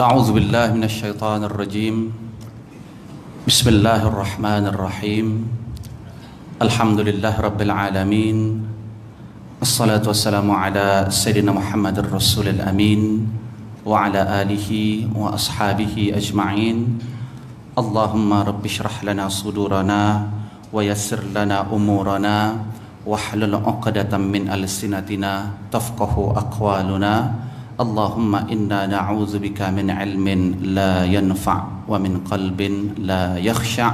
أعوذ بالله من الشيطان الرجيم. بسم الله الرحمن الرحيم. الحمد لله رب العالمين. الصلاة والسلام على سيدنا محمد الرسول الأمين وعلى آله وأصحابه أجمعين. اللهم رب اشرح لنا صدورنا ويسر لنا أمورنا واحلل عقدة من ألسنتنا تفقه أقوالنا. اللهم إنا نعوذ بك من علم لا ينفع ومن قلب لا يخشع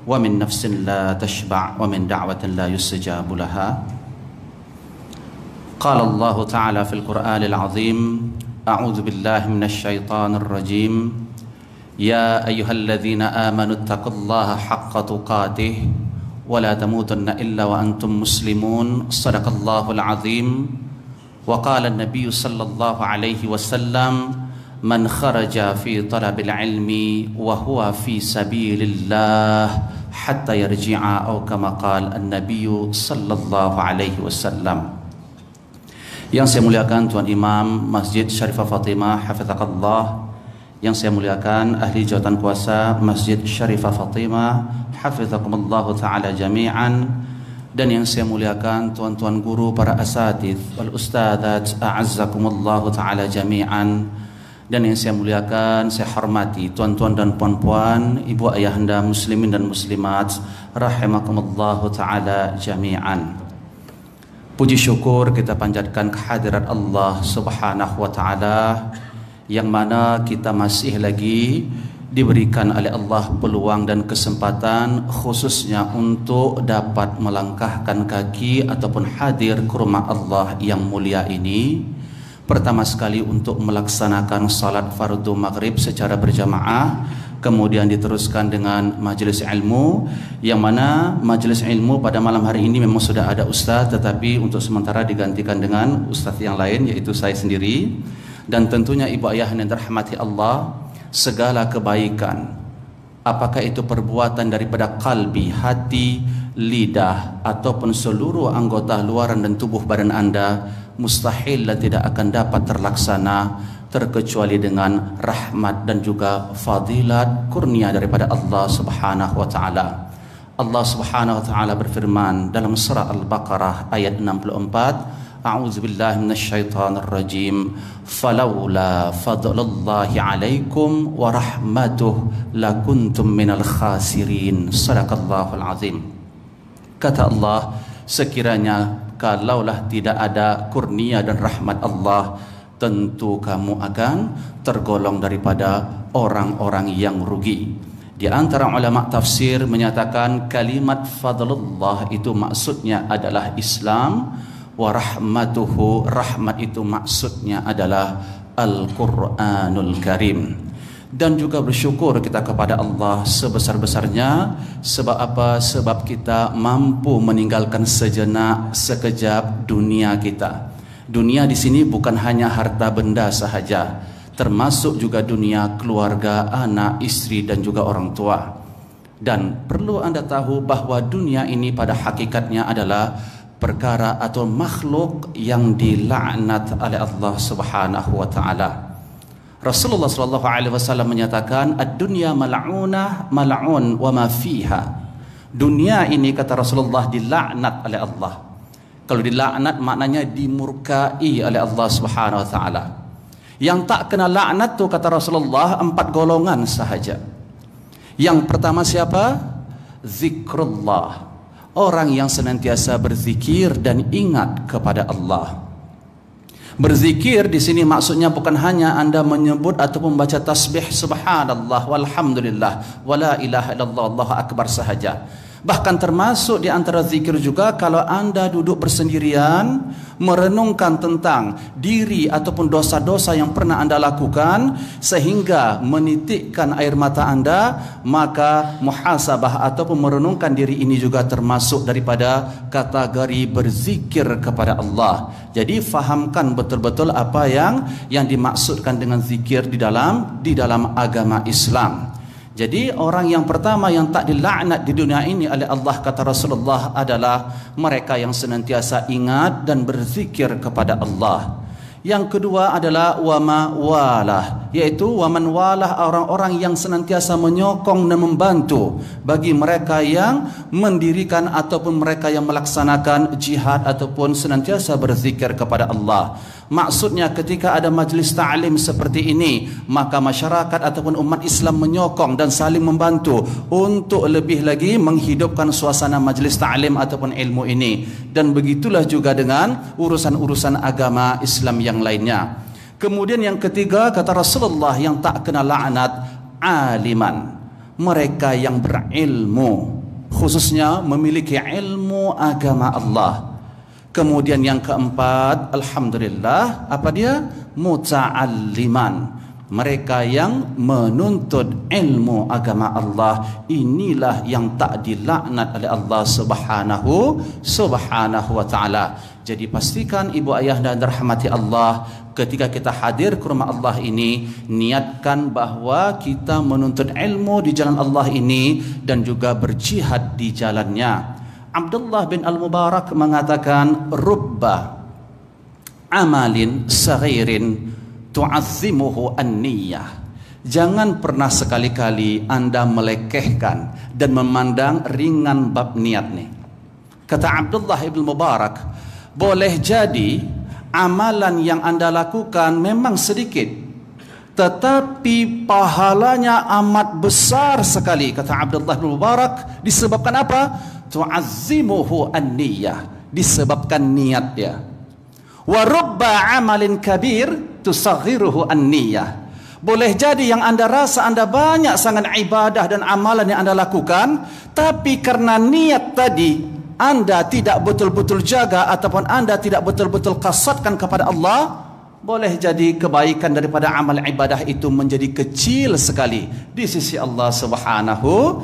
ومن نفس لا تشبع ومن دعوة لا يستجاب لها. قال الله تعالى في القرآن العظيم: أعوذ بالله من الشيطان الرجيم. يا أيها الذين آمنوا اتقوا الله حق تقاته ولا تموتن إلا وأنتم مسلمون. صدق الله العظيم. وقال النبي صلى الله عليه وسلم: من خرج في طلب العلم وهو في سبيل الله حتى يرجع، أو كما قال النبي صلى الله عليه وسلم. Yang saya muliakan Tuan Imam Masjid Syarifah Fatimah Hafizahullah, yang saya muliakan ahli jawatan kuasa Masjid Syarifah Fatimah Hafizakumullah Ta'ala jami'an, dan yang saya muliakan tuan-tuan guru, para asatidz wal ustadzat a'azzakumullah ta'ala jami'an, dan yang saya muliakan, saya hormati tuan-tuan dan puan-puan, ibu ayahanda muslimin dan muslimat rahimakumullah ta'ala jami'an. Puji syukur kita panjatkan kehadirat Allah Subhanahu wa ta'ala, yang mana kita masih lagi diberikan oleh Allah peluang dan kesempatan khususnya untuk dapat melangkahkan kaki ataupun hadir ke rumah Allah yang mulia ini. Pertama sekali untuk melaksanakan salat fardu maghrib secara berjamaah, kemudian diteruskan dengan majelis ilmu, yang mana majelis ilmu pada malam hari ini memang sudah ada ustaz, tetapi untuk sementara digantikan dengan ustaz yang lain, yaitu saya sendiri. Dan tentunya ibu ayah yang dirahmati Allah, segala kebaikan, apakah itu perbuatan daripada kalbi, hati, lidah, ataupun seluruh anggota luaran dan tubuh badan anda, mustahil dan tidak akan dapat terlaksana terkecuali dengan rahmat dan juga fadilat kurnia daripada Allah Subhanahu wa ta'ala. Allah Subhanahu wa ta'ala berfirman dalam surah Al-Baqarah ayat 64: A'udzu billahi minasyaitonir rajim. Falaula fadlullahi 'alaikum wa rahmatuhu lakuntum minal khasirin. Shadaqallahul azim. Kata Allah, sekiranya kalaulah tidak ada kurnia dan rahmat Allah, tentu kamu akan tergolong daripada orang-orang yang rugi. Di antara ulama tafsir menyatakan kalimat fadlullah itu maksudnya adalah Islam, wa rahmatuhu, rahmat itu maksudnya adalah Al-Quranul Karim. Dan juga bersyukur kita kepada Allah sebesar-besarnya. Sebab apa? Sebab kita mampu meninggalkan sejenak, sekejap dunia kita. Dunia di sini bukan hanya harta benda sahaja, termasuk juga dunia keluarga, anak, istri dan juga orang tua. Dan perlu anda tahu bahwa dunia ini pada hakikatnya adalah perkara atau makhluk yang dilaknat oleh Allah Subhanahu wa ta'ala. Rasulullah sallallahu alaihi wasallam menyatakan, ad-dunya mal'unah mal'un wa ma fiha. Dunia ini, kata Rasulullah, dilaknat oleh Allah. Kalau dilaknat maknanya dimurkai oleh Allah Subhanahu wa ta'ala. Yang tak kena laknat tu, kata Rasulullah, 4 golongan sahaja. Yang pertama siapa? Zikrullah. Orang yang senantiasa berzikir dan ingat kepada Allah. Berzikir di sini maksudnya bukan hanya anda menyebut atau membaca tasbih subhanallah walhamdulillah wala ilaha illallah Allahu akbar sahaja. Bahkan termasuk di antara zikir juga kalau anda duduk bersendirian merenungkan tentang diri ataupun dosa-dosa yang pernah anda lakukan sehingga menitikkan air mata anda, maka muhasabah ataupun merenungkan diri ini juga termasuk daripada kategori berzikir kepada Allah. Jadi fahamkan betul-betul apa yang dimaksudkan dengan zikir di dalam agama Islam. Jadi orang yang pertama yang tak dilaknat di dunia ini oleh Allah, kata Rasulullah, adalah mereka yang senantiasa ingat dan berzikir kepada Allah. Yang kedua adalah wama walah, yaitu waman walah, orang-orang yang senantiasa menyokong dan membantu bagi mereka yang mendirikan ataupun mereka yang melaksanakan jihad ataupun senantiasa berzikir kepada Allah. Maksudnya ketika ada majlis ta'lim seperti ini, maka masyarakat ataupun umat Islam menyokong dan saling membantu untuk lebih lagi menghidupkan suasana majlis ta'lim ataupun ilmu ini. Dan begitulah juga dengan urusan-urusan agama Islam yang lainnya. Kemudian yang ketiga, kata Rasulullah, yang tak kena laknat aliman, mereka yang berilmu, khususnya memiliki ilmu agama Allah. Kemudian yang keempat, alhamdulillah, apa dia? Muta'alliman, mereka yang menuntut ilmu agama Allah. Inilah yang tak dilaknat oleh Allah subhanahu wa ta'ala. Jadi pastikan ibu ayah dan dirahmati Allah, ketika kita hadir ke rumah Allah ini, niatkan bahawa kita menuntut ilmu di jalan Allah ini dan juga berjihad di jalannya. Abdullah bin Al-Mubarak mengatakan, rubba amalin saghirin tu'azzimuhu an-niyah. Jangan pernah sekali-kali anda melekehkan dan memandang ringan bab niat ni. Kata Abdullah bin Mubarak, boleh jadi amalan yang anda lakukan memang sedikit, tetapi pahalanya amat besar sekali. Kata Abdullah bin Mubarak, disebabkan apa? Tu'azzimuhu an-niyah, disebabkan niat dia. Wa rubba amalin kabir tusaghiruhu an-niyah. Boleh jadi yang anda rasa anda banyak sangat ibadah dan amalan yang anda lakukan, tapi karena niat tadi anda tidak betul-betul jaga ataupun anda tidak betul-betul qasadkan kepada Allah, boleh jadi kebaikan daripada amal ibadah itu menjadi kecil sekali di sisi Allah subhanahu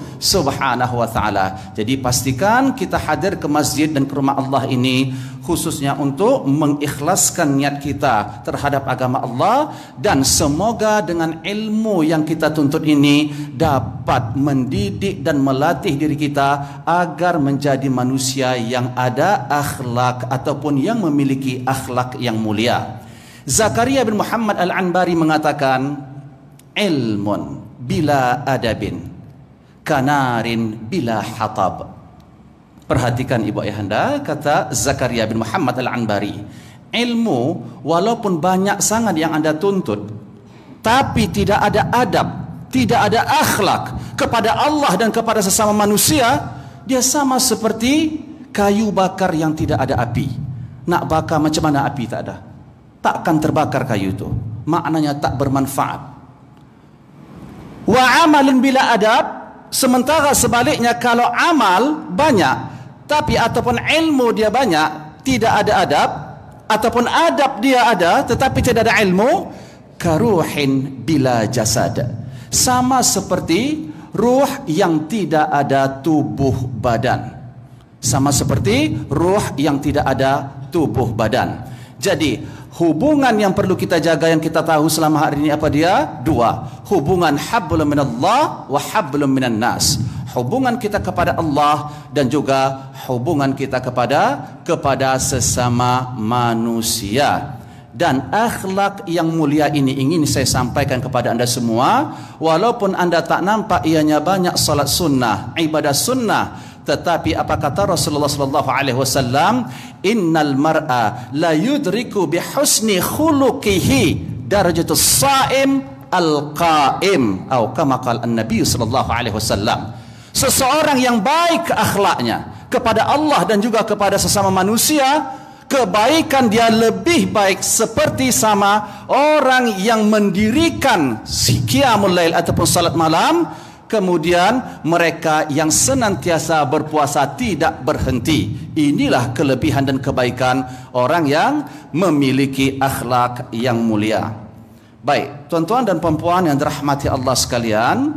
wa ta'ala. Jadi pastikan kita hadir ke masjid dan ke rumah Allah ini khususnya untuk mengikhlaskan niat kita terhadap agama Allah, dan semoga dengan ilmu yang kita tuntut ini dapat mendidik dan melatih diri kita agar menjadi manusia yang ada akhlak ataupun yang memiliki akhlak yang mulia. Zakaria bin Muhammad Al-Anbari mengatakan, ilmun bila adabin kanarin bila hatab. Perhatikan ibu ayahanda, kata Zakaria bin Muhammad Al-Anbari, ilmu walaupun banyak sangat yang anda tuntut, tapi tidak ada adab, tidak ada akhlak kepada Allah dan kepada sesama manusia, dia sama seperti kayu bakar yang tidak ada api. Nak bakar macam mana api tak ada? Takkan terbakar kayu itu, maknanya tak bermanfaat. Wa amalun bila adab, sementara sebaliknya kalau amal banyak tapi ataupun ilmu dia banyak, tidak ada adab, ataupun adab dia ada tetapi tidak ada ilmu, karuhin bila jasad, sama seperti ruh yang tidak ada tubuh badan, sama seperti ruh yang tidak ada tubuh badan. Jadi hubungan yang perlu kita jaga, yang kita tahu selama hari ini apa dia? Dua. Hubungan hablum minallah wa hablum minan nas. Hubungan kita kepada Allah dan juga hubungan kita kepada sesama manusia. Dan akhlak yang mulia ini ingin saya sampaikan kepada anda semua. Walaupun anda tak nampak ianya banyak salat sunnah, ibadah sunnah, tetapi apa kata Rasulullah sallallahu alaihi wasallam, innal mar'a la yudriku bi husni khuluqihi darajatus shaim al-qaim, atau kama qala an-nabi sallallahu alaihi wasallam. Seseorang yang baik akhlaknya kepada Allah dan juga kepada sesama manusia, kebaikan dia lebih baik seperti sama orang yang mendirikan qiyamul lail ataupun salat malam. Kemudian mereka yang senantiasa berpuasa tidak berhenti. Inilah kelebihan dan kebaikan orang yang memiliki akhlak yang mulia. Baik, tuan-tuan dan puan-puan yang dirahmati Allah sekalian,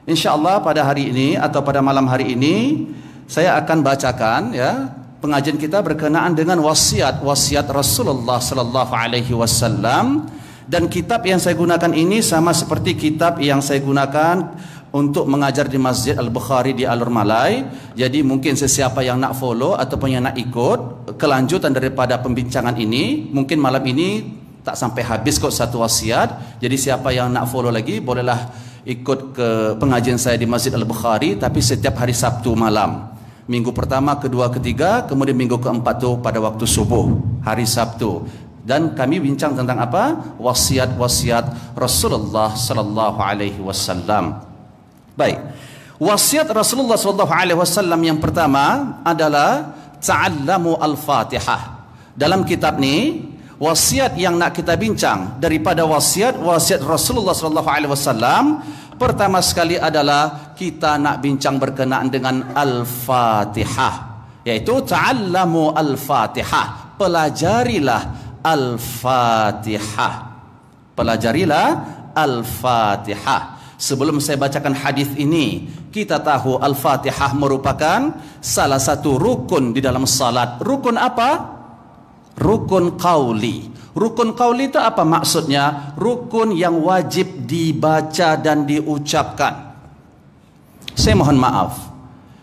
insya-Allah pada hari ini atau pada malam hari ini saya akan bacakan ya pengajian kita berkenaan dengan wasiat Rasulullah sallallahu alaihi wasallam, dan kitab yang saya gunakan ini sama seperti kitab yang saya gunakan untuk mengajar di Masjid Al-Bukhari di Alur Malai. Jadi mungkin sesiapa yang nak follow ataupun yang nak ikut kelanjutan daripada pembincangan ini, mungkin malam ini tak sampai habis kot satu wasiat. Jadi siapa yang nak follow lagi bolehlah ikut ke pengajian saya di Masjid Al-Bukhari, tapi setiap hari Sabtu malam. Minggu pertama, kedua, ketiga, kemudian minggu keempat tu pada waktu subuh, hari Sabtu. Dan kami bincang tentang apa? Wasiat-wasiat Rasulullah sallallahu alaihi wasallam. Baik. Wasiat Rasulullah sallallahu alaihi wasallam yang pertama adalah ta'allamu al-Fatihah. Dalam kitab ni, wasiat yang nak kita bincang daripada wasiat Rasulullah sallallahu alaihi wasallam, pertama sekali adalah kita nak bincang berkenaan dengan Al-Fatihah, yaitu ta'allamu Al-Fatihah. Pelajarilah Al-Fatihah. Pelajarilah Al-Fatihah. Sebelum saya bacakan hadis ini, kita tahu Al-Fatihah merupakan salah satu rukun di dalam salat. Rukun apa? Rukun qauli. Rukun qauli itu apa maksudnya? Rukun yang wajib dibaca dan diucapkan. Saya mohon maaf,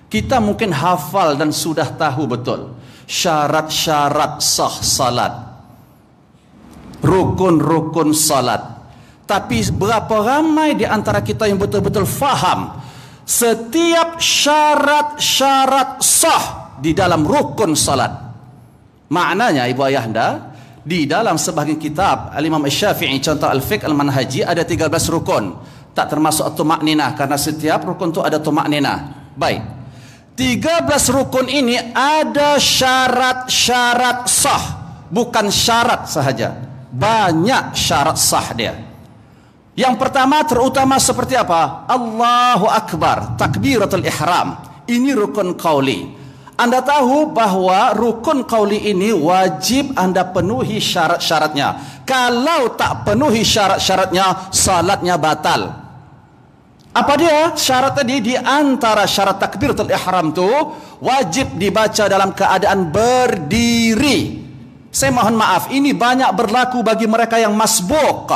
kita mungkin hafal dan sudah tahu betul syarat-syarat sah salat, rukun-rukun salat. Tapi berapa ramai di antara kita yang betul-betul faham setiap syarat-syarat sah di dalam rukun salat? Maknanya ibu ayah anda, di dalam sebahagian kitab Al-Imam Syafi'i, contoh Al-Fiqh Al-Manhaji, ada 13 rukun. Tak termasuk tumakninah, karena setiap rukun itu ada tumakninah. Baik, 13 rukun ini ada syarat-syarat sah, bukan syarat sahaja, banyak syarat sah dia. Yang pertama terutama seperti apa? Allahu Akbar, takbiratul ihram. Ini rukun qauli. Anda tahu bahawa rukun qauli ini wajib anda penuhi syarat-syaratnya. Kalau tak penuhi syarat-syaratnya, salatnya batal. Apa dia syarat tadi? Di antara syarat takbiratul ihram tu wajib dibaca dalam keadaan berdiri. Saya mohon maaf, ini banyak berlaku bagi mereka yang masbuk.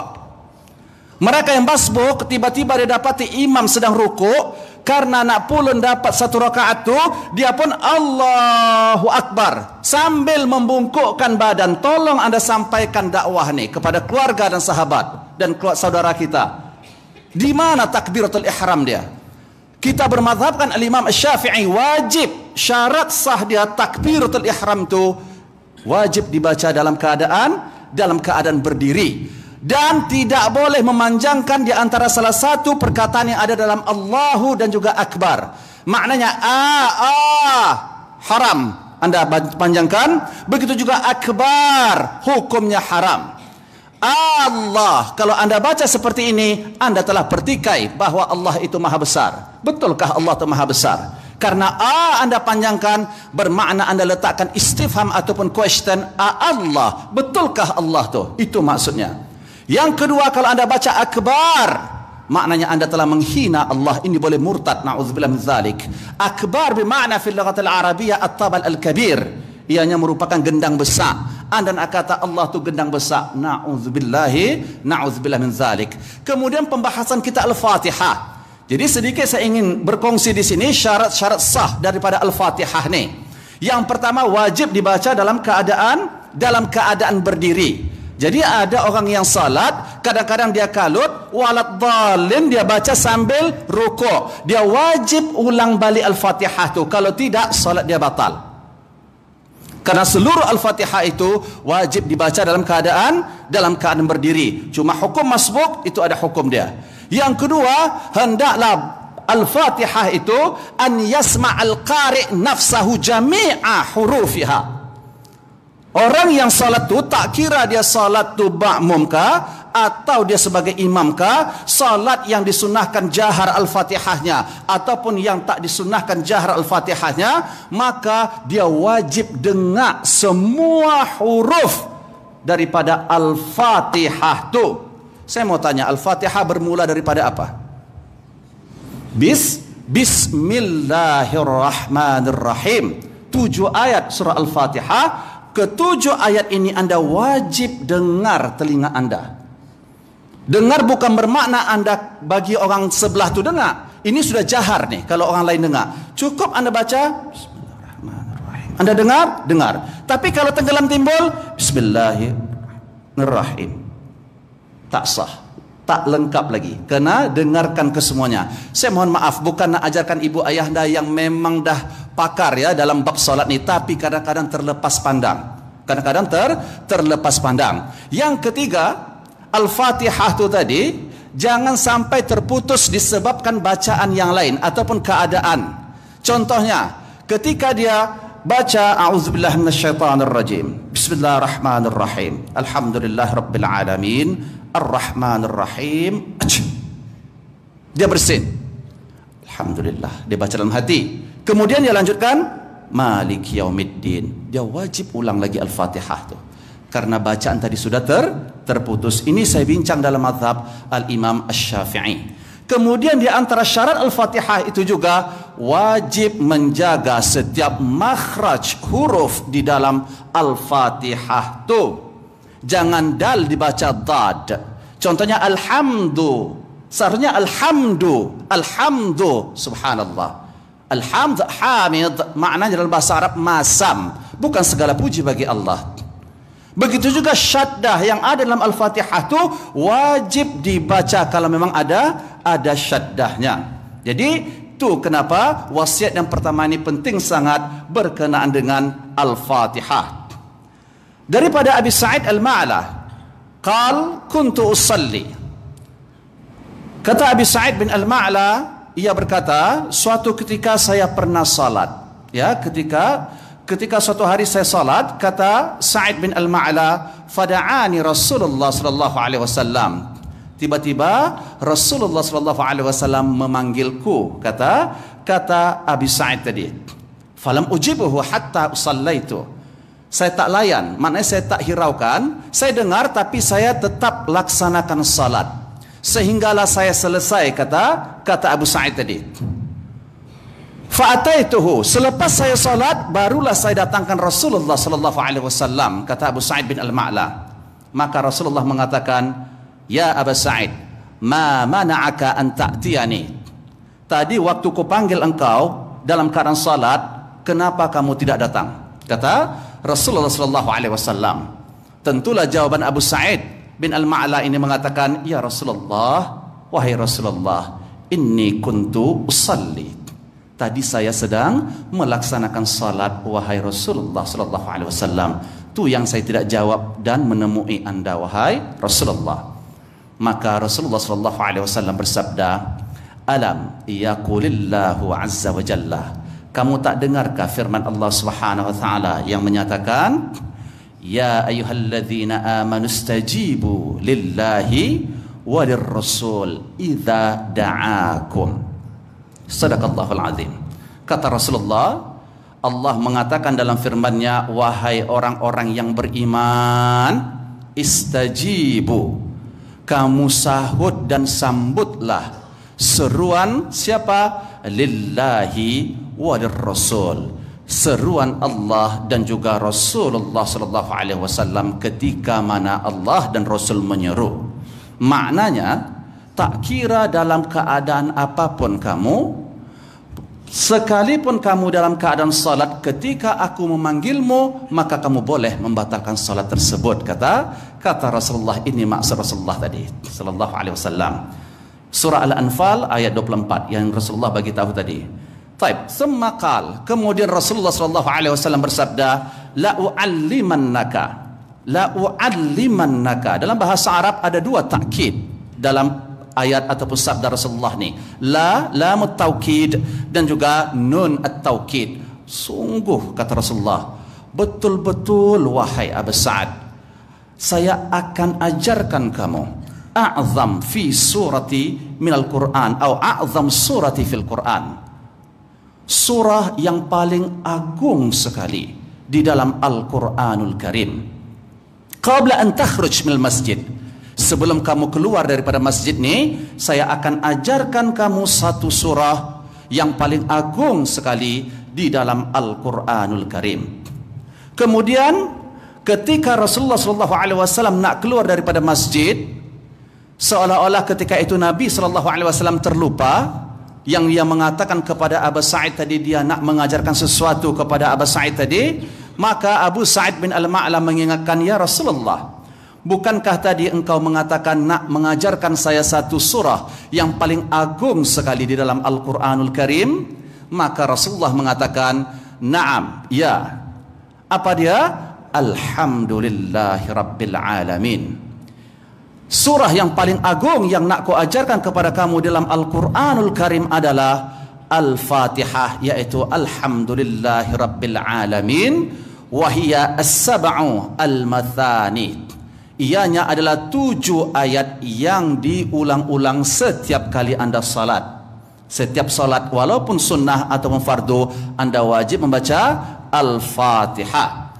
Mereka yang masbuk, tiba-tiba dia dapati imam sedang rukuk, karena nak pulun dapat satu rakaat tu, dia pun Allahu Akbar sambil membungkukkan badan. Tolong anda sampaikan dakwah ni kepada keluarga dan sahabat dan saudara kita. Di mana takbiratul ihram dia? Kita bermadhabkan Al-Imam Syafi'i, wajib syarat sah dia takbiratul ihram tu wajib dibaca dalam keadaan berdiri. Dan tidak boleh memanjangkan di antara salah satu perkataan yang ada dalam Allahu dan juga Akbar. Maknanya haram anda panjangkan, begitu juga Akbar hukumnya haram. Allah, kalau anda baca seperti ini, anda telah bertikai bahawa Allah itu maha besar. Betulkah Allah itu maha besar? Karena anda panjangkan, bermakna anda letakkan istifham ataupun question, Allah, betulkah Allah tu? Itu maksudnya. Yang kedua, kalau anda baca Akbar, maknanya anda telah menghina Allah. Ini boleh murtad, na'udzubillah min zalik. Akbar bermakna fil lughatil arabiyyah at-tabal al-kabir. Ianya merupakan gendang besar. Anda nak kata Allah tu gendang besar, na'udzubillah min zalik. Kemudian pembahasan kita Al-Fatihah. Jadi sedikit saya ingin berkongsi di sini syarat-syarat sah daripada Al-Fatihah ni. Yang pertama, wajib dibaca dalam keadaan berdiri. Jadi ada orang yang salat, kadang-kadang dia kalut, waladhdallin, dia baca sambil rukuk. Dia wajib ulang balik Al-Fatihah tu. Kalau tidak, salat dia batal. Karena seluruh Al-Fatihah itu wajib dibaca dalam keadaan berdiri. Cuma hukum masbuk itu ada hukum dia. Yang kedua, hendaklah Al-Fatihah itu an yasma'al qari' nafsahu jami'a hurufiha. Orang yang salat tu, tak kira dia salat tu makmum kah atau dia sebagai imam kah, salat yang disunahkan jahar Al-Fatihahnya ataupun yang tak disunahkan jahar Al-Fatihahnya, maka dia wajib dengar semua huruf daripada Al-Fatihah tu. Saya mau tanya, Al-Fatihah bermula daripada apa? Bismillahirrahmanirrahim. 7 ayat surah Al-Fatihah. Ketujuh ayat ini anda wajib dengar telinga anda. Dengar bukan bermakna anda bagi orang sebelah tu dengar. Ini sudah jahar nih, kalau orang lain dengar. Cukup anda baca Bismillahirrahmanirrahim. Anda dengar? Dengar. Tapi kalau tenggelam timbul Bismillahirrahmanirrahim. Rahim. Tak sah, tak lengkap lagi. Kena dengarkan kesemuanya. Saya mohon maaf, bukan nak ajarkan ibu ayah anda yang memang dah pakar ya dalam bab solat ni, tapi kadang-kadang terlepas pandang. Kadang-kadang terlepas pandang. Yang ketiga, Al-Fatihah tu tadi jangan sampai terputus disebabkan bacaan yang lain ataupun keadaan. Contohnya, ketika dia baca a'udzubillahi minasyaitonirrajim, bismillahirrahmanirrahim, alhamdulillahirabbil alamin, arrahmanirrahim, dia bersin, alhamdulillah, dia baca dalam hati. Kemudian dia lanjutkan Maliki yaumiddin, dia wajib ulang lagi Al-Fatihah tu karena bacaan tadi sudah terputus. Ini saya bincang dalam mazhab Al-Imam Asy-Syafi'i. Kemudian di antara syarat Al-Fatihah itu juga wajib menjaga setiap makhraj huruf di dalam Al-Fatihah tu. Jangan dal dibaca dad. Contohnya alhamdu, seharusnya alhamdu, alhamdu, subhanallah. Alhamd, hamid, maknanya dalam bahasa Arab masam, bukan segala puji bagi Allah. Begitu juga syaddah yang ada dalam Al-Fatihah itu wajib dibaca kalau memang ada syaddahnya. Jadi itu kenapa wasiat yang pertama ini penting sangat berkenaan dengan Al-Fatihah. Daripada Abi Sa'id Al-Ma'la, qal kuntu usalli. Kata Abi Sa'id bin Al-Ma'la, ia berkata, suatu ketika saya pernah salat. Ya, ketika suatu hari saya salat, kata Sa'id bin Al-Ma'la, fada'ani Rasulullah sallallahu alaihi wasallam. Tiba-tiba Rasulullah sallallahu alaihi wasallam memanggilku, kata Abi Sa'id tadi. Falam ujibuhu hatta usallaitu. Saya tak layan, maknanya saya tak hiraukan. Saya dengar tapi saya tetap laksanakan salat. Sehinggalah saya selesai, kata Abu Sa'id tadi. Fa'ataituhu, selepas saya salat barulah saya datangkan Rasulullah sallallahu alaihi wasallam, kata Abu Sa'id bin Al-Ma'la. Maka Rasulullah mengatakan, ya Abu Sa'id, ma mana'aka an ta'tiyani. Tadi waktu ku panggil engkau dalam keadaan salat, kenapa kamu tidak datang? Kata Rasulullah sallallahu alaihi wasallam. Tentulah jawaban Abu Sa'id bin Al-Ma'la ini mengatakan, ya Rasulullah, wahai Rasulullah, inni kuntu usalli. Tadi saya sedang melaksanakan salat, wahai Rasulullah sallallahu alaihi wasallam. Tu yang saya tidak jawab dan menemui anda, wahai Rasulullah. Maka Rasulullah sallallahu alaihi wasallam bersabda, alam yaqulillahu azza wa jalla, kamu tak dengarkah firman Allah Subhanahu wa taala yang menyatakan, ya ayyuhalladzina amanu stajibu lillahi walirrasul idza da'akum. Sadaqallahul azim. Kata Rasulullah, Allah mengatakan dalam firman-Nya, wahai orang-orang yang beriman, istajibu, kamu sahut dan sambutlah seruan siapa? Lillahi walirrasul, seruan Allah dan juga Rasulullah sallallahu alaihi wasallam ketika mana Allah dan Rasul menyeru. Maknanya, tak kira dalam keadaan apapun kamu, sekalipun kamu dalam keadaan salat, ketika aku memanggilmu, maka kamu boleh membatalkan salat tersebut, kata Rasulullah. Ini maksud Rasulullah tadi sallallahu alaihi wasallam. Surah Al-Anfal ayat 24 yang Rasulullah bagi tahu tadi. Taib, summa qal, kemudian Rasulullah sallallahu alaihi wasallam bersabda, la u'allimannaka. Dalam bahasa Arab ada dua takkid dalam ayat ataupun sabda Rasulullah ni. Lamut taukid dan juga nun at-taukid. Sungguh, kata Rasulullah, betul-betul wahai Abu Sa'ad, saya akan ajarkan kamu a'zam fi surati minal Quran atau a'zam surati fil Quran, surah yang paling agung sekali di dalam Al-Quranul Karim. Qabla an takhruj minal masjid, sebelum kamu keluar daripada masjid ni, saya akan ajarkan kamu satu surah yang paling agung sekali di dalam Al-Quranul Karim. Kemudian ketika Rasulullah SAW nak keluar daripada masjid, seolah-olah ketika itu Nabi SAW terlupa. Yang dia mengatakan kepada Abu Sa'id tadi, dia nak mengajarkan sesuatu kepada Abu Sa'id tadi. Maka Abu Sa'id bin Al-Ma'la mengingatkan, ya Rasulullah, bukankah tadi engkau mengatakan nak mengajarkan saya satu surah yang paling agung sekali di dalam Al-Quranul Karim? Maka Rasulullah mengatakan, na'am, ya. Apa dia? Alhamdulillahi Rabbil Alamin. Surah yang paling agung yang nak ku ajarkan kepada kamu dalam Al-Quranul Karim adalah Al-Fatihah, yaitu Alhamdulillahi Rabbil Alamin. Wahia as-sab'u al-mathani. Ianya adalah 7 ayat yang diulang-ulang setiap kali anda salat. Setiap salat walaupun sunnah atau fardu, anda wajib membaca Al-Fatihah.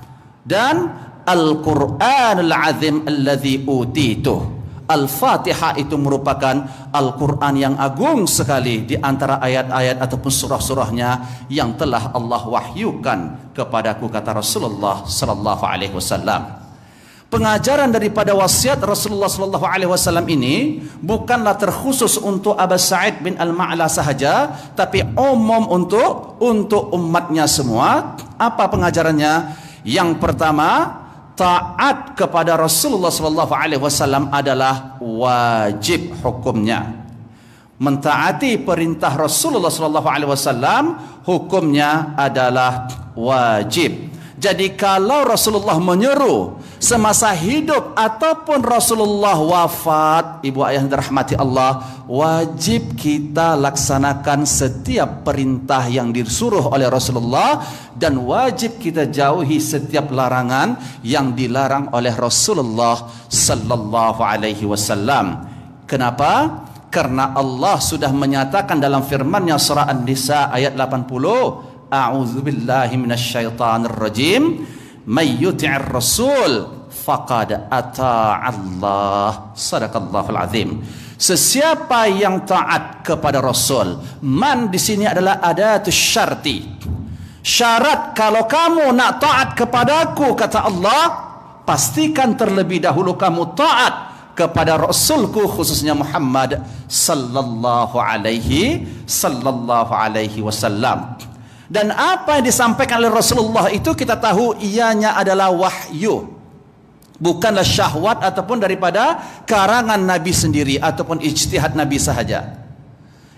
Dan Al-Quranul Azim alladhi utituh. Al-Fatihah itu merupakan Al-Quran yang agung sekali di antara ayat-ayat ataupun surah-surahnya yang telah Allah wahyukan kepadaku, kata Rasulullah sallallahu alaihi wasallam. Pengajaran daripada wasiat Rasulullah sallallahu alaihi wasallam ini bukanlah terkhusus untuk Abu Sa'id bin Al-Ma'la sahaja, tapi umum untuk umatnya semua. Apa pengajarannya? Yang pertama, taat kepada Rasulullah sallallahu alaihi wasallam adalah wajib hukumnya. Mentaati perintah Rasulullah sallallahu alaihi wasallam hukumnya adalah wajib. Jadi kalau Rasulullah menyeru semasa hidup ataupun Rasulullah wafat, ibu ayah yang dirahmati Allah, wajib kita laksanakan setiap perintah yang disuruh oleh Rasulullah, dan wajib kita jauhi setiap larangan yang dilarang oleh Rasulullah sallallahu alaihi wasallam. Kenapa? Karena Allah sudah menyatakan dalam firman-Nya surah An-Nisa ayat 80, A'udzubillahi minasyaitonir rajim, may yuti'ir rasul faqad ata'allah. Sadaqallahul azim. Sesiapa yang taat kepada Rasul, man di sini adalah adatus syarti. Syarat kalau kamu nak taat kepadaku, kata Allah, pastikan terlebih dahulu kamu taat kepada Rasulku, khususnya Muhammad sallallahu alaihi wasallam. Dan apa yang disampaikan oleh Rasulullah itu kita tahu ianya adalah wahyu, bukanlah syahwat ataupun daripada karangan Nabi sendiri ataupun ijtihad Nabi sahaja.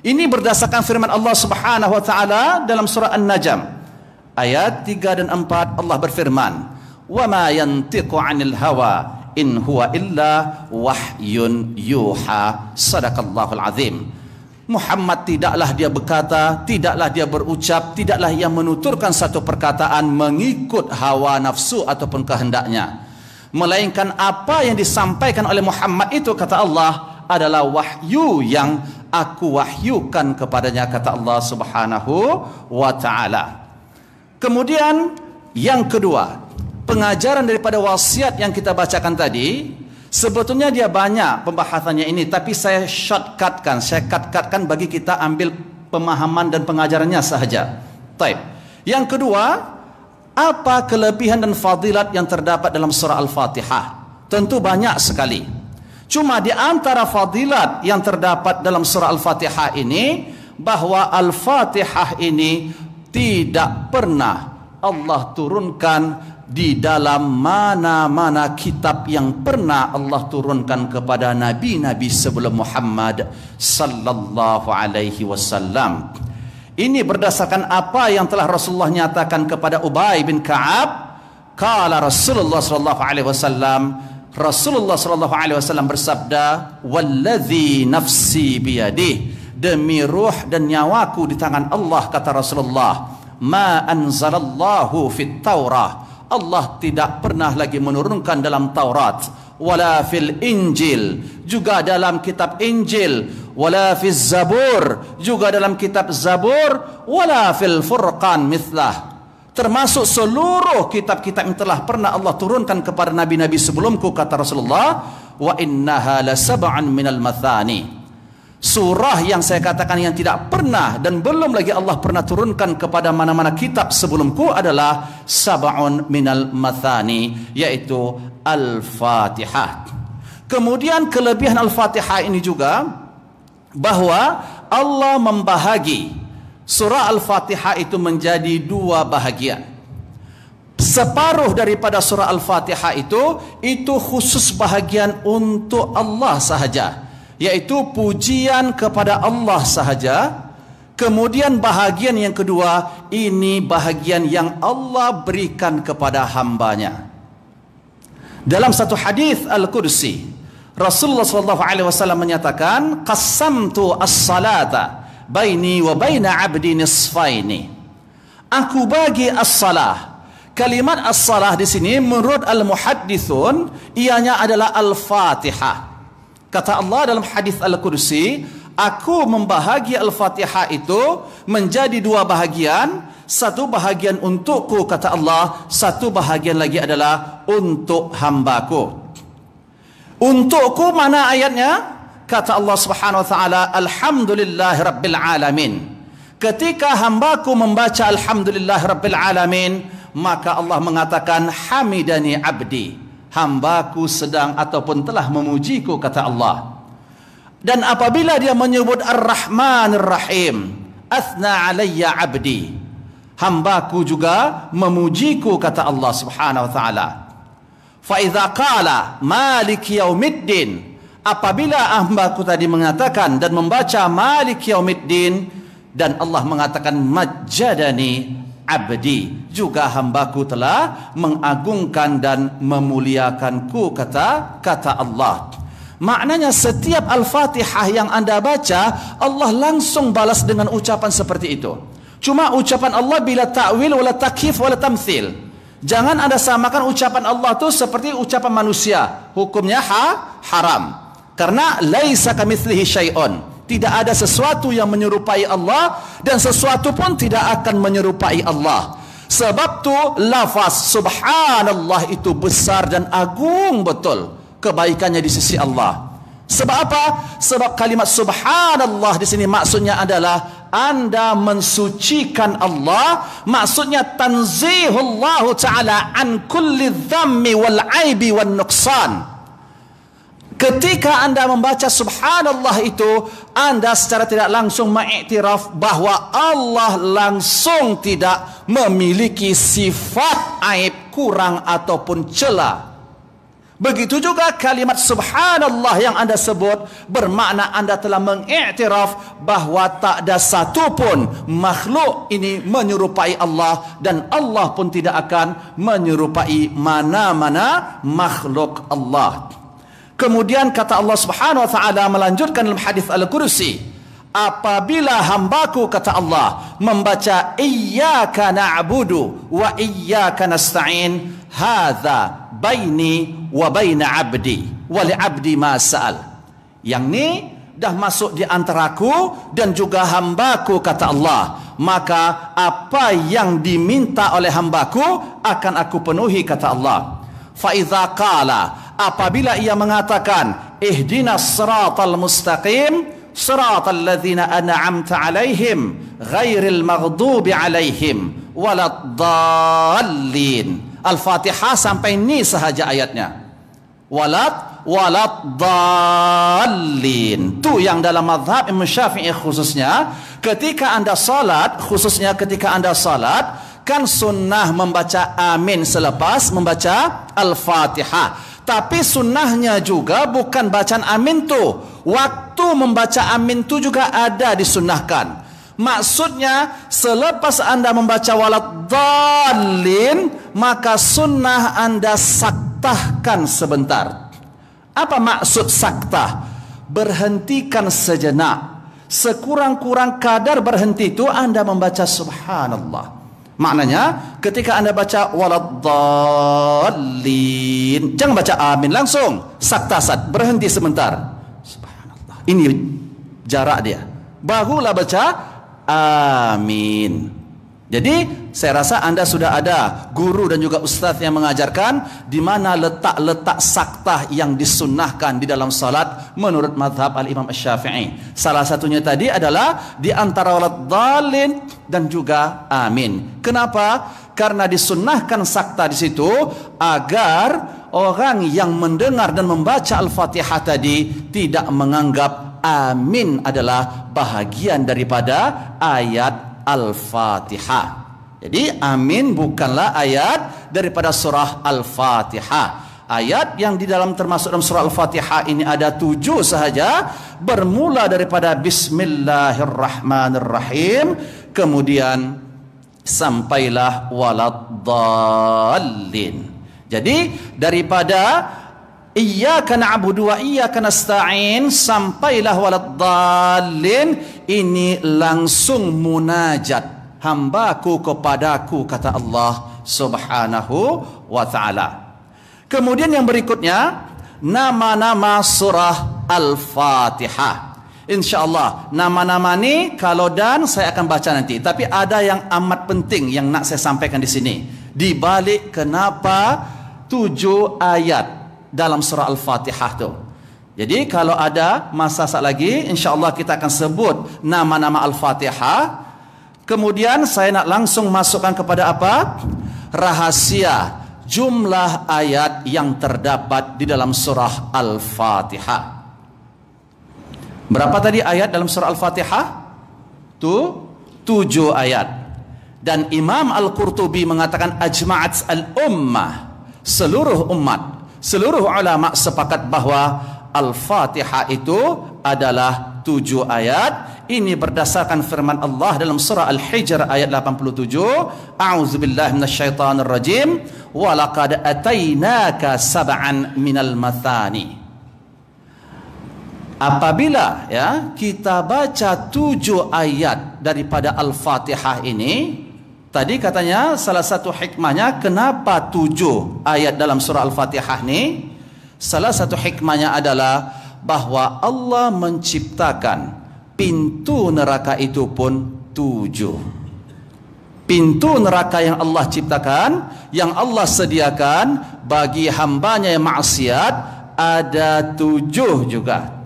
Ini berdasarkan firman Allah Subhanahu wa taala dalam surah An-Najm ayat 3 dan 4. Allah berfirman, "Wa ma yantiqu 'anil hawa in huwa illa wahyun yuha." Sadaqallahul azim. Muhammad tidaklah dia berkata, tidaklah dia berucap, tidaklah ia menuturkan satu perkataan mengikut hawa nafsu ataupun kehendaknya, melainkan apa yang disampaikan oleh Muhammad itu, kata Allah, adalah wahyu yang aku wahyukan kepadanya, kata Allah Subhanahu wa ta'ala. Kemudian yang kedua, pengajaran daripada wasiat yang kita bacakan tadi, sebetulnya dia banyak pembahasannya ini, tapi saya shortcutkan, saya cut-cutkan bagi kita ambil pemahaman dan pengajarannya sahaja. Baik. Yang kedua, apa kelebihan dan fadilat yang terdapat dalam surah Al-Fatihah? Tentu banyak sekali. Cuma di antara fadilat yang terdapat dalam surah Al-Fatihah ini, bahwa Al-Fatihah ini tidak pernah Allah turunkan di dalam mana-mana kitab yang pernah Allah turunkan kepada nabi-nabi sebelum Muhammad sallallahu alaihi wasallam. Ini berdasarkan apa yang telah Rasulullah nyatakan kepada Ubay bin Ka'ab. Qala Rasulullah sallallahu alaihi wasallam, Rasulullah sallallahu alaihi wasallam bersabda, "Wallazi nafsi biyadihi," demi ruh dan nyawaku di tangan Allah, kata Rasulullah, "Ma anzalallahu fit Taurah," Allah tidak pernah lagi menurunkan dalam Taurat, wala fil Injil, juga dalam kitab Injil, wala fil Zabur, juga dalam kitab Zabur, wala fil Furqan mithlah, termasuk seluruh kitab-kitab yang telah pernah Allah turunkan kepada nabi-nabi sebelumku, kata Rasulullah, wa innaha la sab'an minal mathani. Surah yang saya katakan yang tidak pernah dan belum lagi Allah pernah turunkan kepada mana-mana kitab sebelumku adalah sab'un minal mathani, yaitu Al-Fatihah. Kemudian kelebihan Al-Fatihah ini juga bahwa Allah membahagi surah Al-Fatihah itu menjadi 2 bahagian. Separuh daripada surah Al-Fatihah itu khusus bahagian untuk Allah sahaja, yaitu pujian kepada Allah sahaja. Kemudian bahagian yang kedua, ini bahagian yang Allah berikan kepada hambanya. Dalam satu hadis Al-Qudsi, Rasulullah SAW menyatakan, qasamtu as-salata baini wa baina abdi nisfaini. Aku bagi as-salah. Kalimat as-salah di sini menurut al-muhaddithun ianya adalah al-Fatihah. Kata Allah dalam hadis Al-Qudsi, aku membahagi Al-Fatihah itu menjadi dua bahagian. Satu bahagian untukku, kata Allah, satu bahagian lagi adalah untuk hambaku. Untukku mana ayatnya? Kata Allah Subhanahu wa taala, alhamdulillahi rabbil alamin. Ketika hambaku membaca alhamdulillahi rabbil alamin, maka Allah mengatakan hamidani abdi, hambaku sedang ataupun telah memujiku, kata Allah. Dan apabila dia menyebut ar-Rahmanir Rahim, athna alayya abdi, hambaku juga memujiku, kata Allah Subhanahu wa taala. Fa idza qala maliki yaumiddin, apabila hambaku tadi mengatakan dan membaca maliki yaumiddin, dan Allah mengatakan majjadani abdi, juga hambaku telah mengagungkan dan memuliakanku, kata Allah. Maknanya setiap Al-Fatihah yang anda baca, Allah langsung balas dengan ucapan seperti itu. Cuma ucapan Allah bila ta'wil wala takyif wala tamthil. Jangan anda samakan ucapan Allah itu seperti ucapan manusia. Hukumnya haram. Karena laisa kamitslihi syai'un. Tidak ada sesuatu yang menyerupai Allah, dan sesuatu pun tidak akan menyerupai Allah. Sebab tu lafaz subhanallah itu besar dan agung betul kebaikannya di sisi Allah. Sebab apa? Sebab kalimat subhanallah di sini maksudnya adalah anda mensucikan Allah, maksudnya tanzihullah taala an kulli dhammi wal aibi wan nuqsan. Ketika anda membaca subhanallah itu, anda secara tidak langsung mengiktiraf bahwa Allah langsung tidak memiliki sifat aib, kurang ataupun cela. Begitu juga kalimat subhanallah yang anda sebut bermakna anda telah mengiktiraf bahwa tak ada satu pun makhluk ini menyerupai Allah, dan Allah pun tidak akan menyerupai mana-mana makhluk Allah. Kemudian kata Allah Subhanahu wa taala melanjutkan dalam hadis Al-Qudsi, apabila hambaku, kata Allah, membaca iyyaka na'budu wa iyyaka nasta'in, hadza baini wa baina abdi wa li abdi ma sa'al. Yang ni dah masuk di antaraku dan juga hambaku, kata Allah. Maka apa yang diminta oleh hambaku akan aku penuhi, kata Allah. Fa idza qala, apabila ia mengatakan ihdinas siratal mustaqim siratal ladzina an'amta alaihim ghairil maghdubi alaihim waladdallin. Al-Fatihah sampai ni sahaja ayatnya. Waladdallin. Tu yang dalam mazhab Imam Syafi'i khususnya, ketika anda salat, kan sunnah membaca amin selepas membaca Al-Fatihah. Tapi sunnahnya juga bukan bacaan amin tu. Waktu membaca amin tu juga ada disunnahkan. Maksudnya selepas anda membaca waladdallin, maka sunnah anda saktahkan sebentar. Apa maksud saktah? Berhentikan sejenak. Sekurang-kurang kadar berhenti itu anda membaca subhanallah. Maknanya ketika anda baca waladdallin, jangan baca amin langsung, saktasat, berhenti sebentar. Subhanallah. Ini jarak dia. Barulah baca amin. Jadi saya rasa anda sudah ada guru dan juga ustaz yang mengajarkan di mana letak-letak saktah yang disunnahkan di dalam salat menurut mazhab al-Imam Asy-Syafi'i. Salah satunya tadi adalah di antara waladdallin dan juga amin. Kenapa? Karena disunnahkan saktah di situ agar orang yang mendengar dan membaca Al-Fatihah tadi tidak menganggap amin adalah bahagian daripada ayat Al-Fatihah. Jadi amin bukanlah ayat daripada surah Al-Fatihah. Ayat yang di dalam termasuk dalam surah Al-Fatihah ini ada 7 sahaja, bermula daripada Bismillahirrahmanirrahim, kemudian sampailah waladdallin. Jadi daripada Iyyaka na'budu wa iyyaka nasta'in sampailah waladdallin, ini langsung munajat hambaku kepadaku, kata Allah Subhanahu wa ta'ala. Kemudian yang berikutnya nama-nama surah Al-Fatihah. InsyaAllah nama-nama ni kalau dan saya akan baca nanti, tapi ada yang amat penting yang nak saya sampaikan di sini, di balik kenapa 7 ayat dalam surah Al-Fatihah tu. Jadi kalau ada masa saat lagi, insya-Allah kita akan sebut nama-nama Al-Fatihah. Kemudian saya nak langsung masukkan kepada apa? Rahasia jumlah ayat yang terdapat di dalam surah Al-Fatihah. Berapa tadi ayat dalam surah Al-Fatihah? Tu 7 ayat. Dan Imam Al-Qurtubi mengatakan ajma'at al-ummah, seluruh umat, seluruh ulama sepakat bahawa Al-Fatihah itu adalah 7 ayat. Ini berdasarkan firman Allah dalam surah Al-Hijr ayat 87, A'udzubillahi minasyaitonirrajim, wa laqad atainaka sab'an minal mathani. Apabila kita baca 7 ayat daripada Al-Fatihah ini, tadi katanya salah satu hikmahnya kenapa 7 ayat dalam surah Al-Fatihah ni, salah satu hikmahnya adalah bahawa Allah menciptakan pintu neraka itu pun 7. Pintu neraka yang Allah ciptakan, yang Allah sediakan bagi hambanya yang maksiat ada 7 juga.